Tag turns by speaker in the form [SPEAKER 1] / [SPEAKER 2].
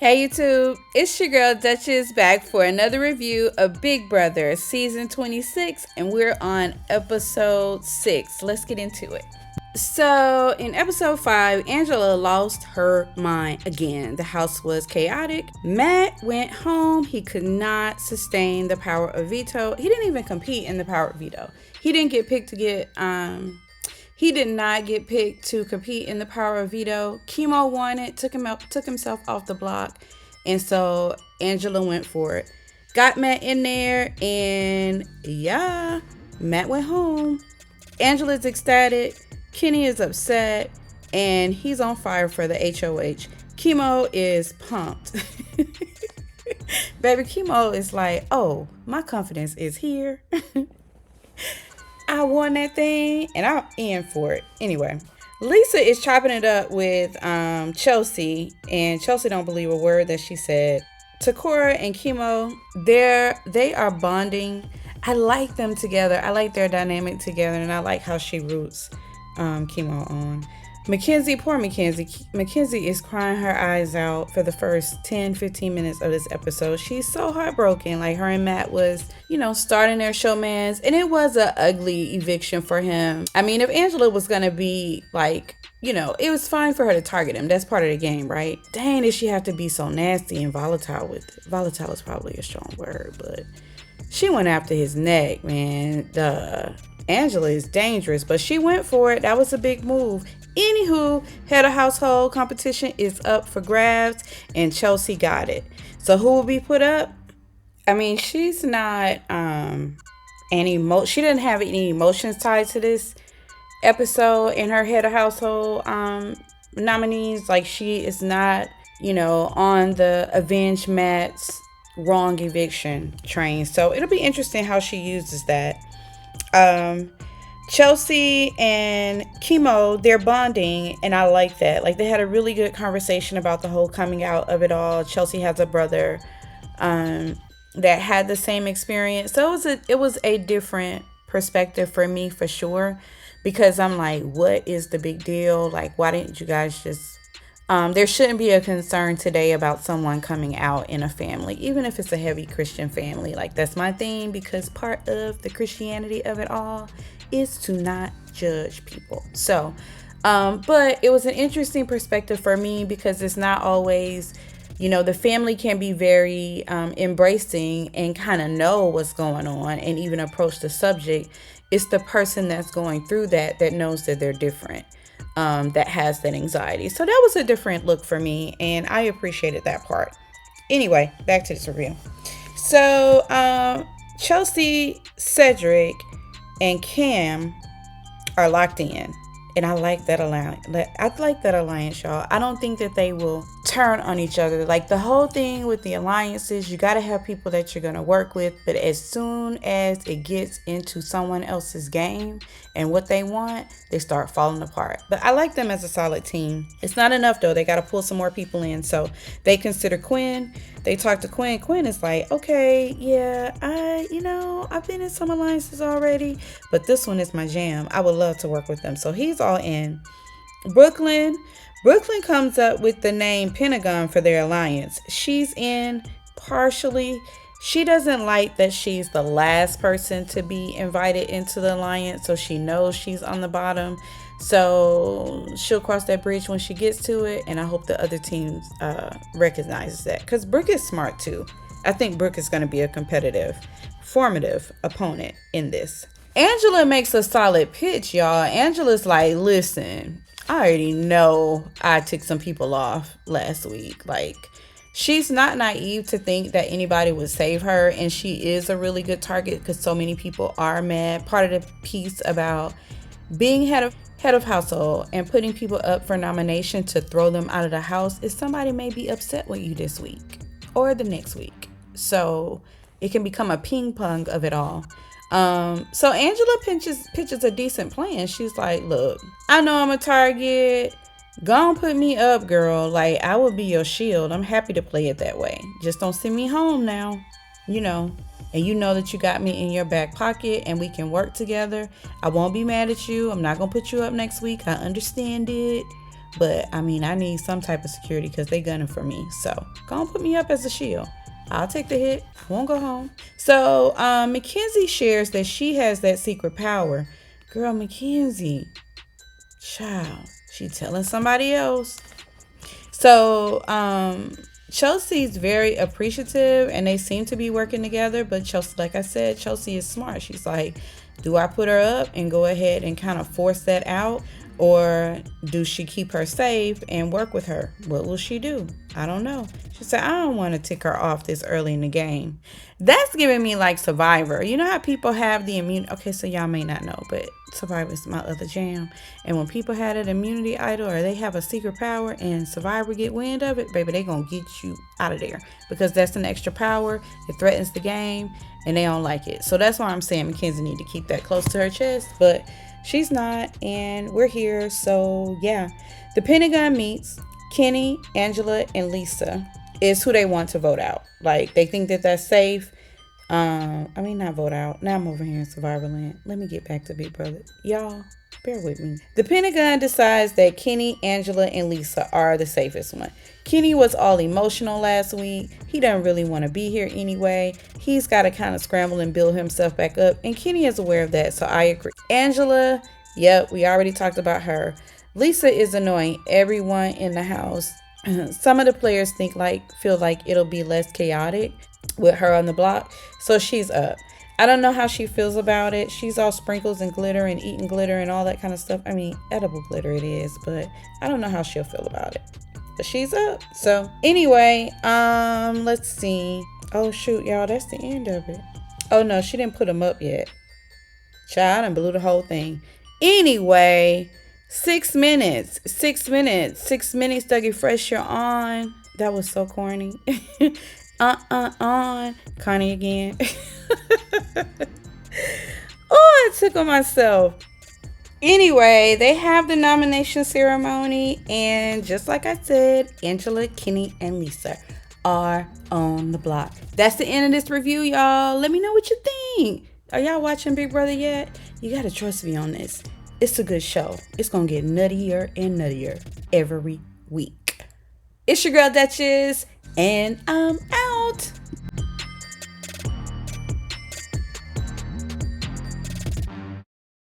[SPEAKER 1] Hey YouTube, it's your girl Duchess back for another review of Big Brother season 26, and we're on episode 6. Let's get into it. So, in episode 5, Angela lost her mind again. The house was chaotic. Matt went home. He could not sustain the power of veto. He didn't even compete in the power of veto. He didn't get picked to he did not get picked to compete in the power of veto. Chemo won it, took himself off the block, and so Angela went for it. Got Matt in there, and yeah, Matt went home. Angela's ecstatic. Kenny is upset, and he's on fire for the HOH. Chemo is pumped. Baby, Chemo is like, oh, my confidence is here. I won that thing, and I'm in for it. Anyway, Lisa is chopping it up with Chelse, and Chelse don't believe a word that she said. Takora and Chemo, they are bonding. I like them together. I like their dynamic together, and I like how she roots Chemo on. Mackenzie, poor Mackenzie. Mackenzie is crying her eyes out for the first 10-15 minutes of this episode. She's so heartbroken. Like, her and Matt was, starting their showmans, and it was an ugly eviction for him. I mean, if Angela was gonna be like, it was fine for her to target him. That's part of the game, right? Dang, did she have to be so nasty and volatile with it? Volatile is probably a strong word, but she went after his neck, man. Angela is dangerous, but she went for it. That was a big move. Anywho, head of household competition is up for grabs, and Chelse got it. So who will be put up? I mean, she's not she didn't have any emotions tied to this episode in her head of household nominees. Like, she is not, on the avenge Matt's wrong eviction train. So it'll be interesting how she uses that. Chelse and Chemo, they're bonding, and I like that. Like, they had a really good conversation about the whole coming out of it all. Chelse has a brother that had the same experience, so it was a different perspective for me, for sure, because I'm like, what is the big deal? Like, why didn't you guys just there shouldn't be a concern today about someone coming out in a family, even if it's a heavy Christian family. Like, that's my thing, because part of the Christianity of it all is to not judge people. So, but it was an interesting perspective for me, because it's not always, the family can be very embracing and kind of know what's going on and even approach the subject. It's the person that's going through that knows that they're different. That has that anxiety. So that was a different look for me, and I appreciated that part. Anyway, back to this review. So Chelse, Cedric, and Cam are locked in, and I like that alliance, y'all. I don't think that they will turn on each other. Like, the whole thing with the alliances, you got to have people that you're going to work with, but as soon as it gets into someone else's game and what they want, they start falling apart. But I like them as a solid team. It's not enough, though. They got to pull some more people in. So they consider Quinn. They talk to Quinn. Quinn is like, okay, yeah, I've been in some alliances already, but this one is my jam. I would love to work with them. So he's all in. Brooklyn comes up with the name Pentagon for their alliance. She's in partially. She doesn't like that she's the last person to be invited into the alliance, so she knows she's on the bottom. So she'll cross that bridge when she gets to it, and I hope the other teams recognizes that, because Brooke is smart too. I think Brooke is going to be a competitive, formative opponent in this. Angela makes a solid pitch, y'all. Angela's like, listen, I already know I took some people off last week. Like, she's not naive to think that anybody would save her, and she is a really good target because so many people are mad. Part of the piece about being head of household and putting people up for nomination to throw them out of the house is somebody may be upset with you this week or the next week. So it can become a ping pong of it all. So Angela pitches a decent plan. She's like, look, I know I'm a target. Go on, put me up, girl. Like, I will be your shield. I'm happy to play it that way. Just don't send me home now, and you know that you got me in your back pocket, and we can work together. I won't be mad at you. I'm not going to put you up next week. I understand it. But I mean, I need some type of security because they gunning for me. So go and put me up as a shield. I'll take the hit. I won't go home. So Mackenzie shares that she has that secret power. Girl, Mackenzie, child, she telling somebody else. So Chelsea's very appreciative and they seem to be working together. But Chelsea, like I said, Chelsea is smart. She's like, do I put her up and go ahead and kind of force that out? Or do she keep her safe and work with her? What will she do? I don't know. She said, I don't want to tick her off this early in the game. That's giving me like Survivor. You know how people have the immunity? Okay, so y'all may not know, but Survivor is my other jam. And when people had an immunity idol or they have a secret power and Survivor get wind of it, baby, they gonna get you out of there because that's an extra power. It threatens the game and they don't like it. So that's why I'm saying Mackenzie need to keep that close to her chest, but she's not, and we're here. So yeah, the Pentagon meets. Kenny, Angela, and Lisa is who they want to vote out. Like they think that that's safe. Not vote out. Now I'm over here in Survivor Land. Let me get back to Big Brother. Y'all, bear with me. The Pentagon decides that Kenny, Angela, and Lisa are the safest one. Kenny was all emotional last week. He doesn't really want to be here anyway. He's got to kind of scramble and build himself back up. And Kenny is aware of that, so I agree. Angela, yep, we already talked about her. Lisa is annoying everyone in the house. Some of the players feel like it'll be less chaotic with her on the block, so she's up. I don't know how she feels about it. She's all sprinkles and glitter and eating glitter and all that kind of stuff. I mean, edible glitter it is, but I don't know how she'll feel about it. But she's up. So anyway, let's see. Oh shoot, y'all, that's the end of it. Oh no, she didn't put them up yet. Child, I done blew the whole thing. Anyway, 6 minutes. 6 minutes. 6 minutes to get fresh you're on. That was so corny. On. Connie again. Oh, I tickled myself. Anyway, they have the nomination ceremony, and just like I said, Angela, Kenny, and Lisa are on the block. That's the end of this review, y'all. Let me know what you think. Are y'all watching Big Brother yet? You gotta trust me on this. It's a good show. It's gonna get nuttier and nuttier every week. It's your girl Duchess, and I'm out.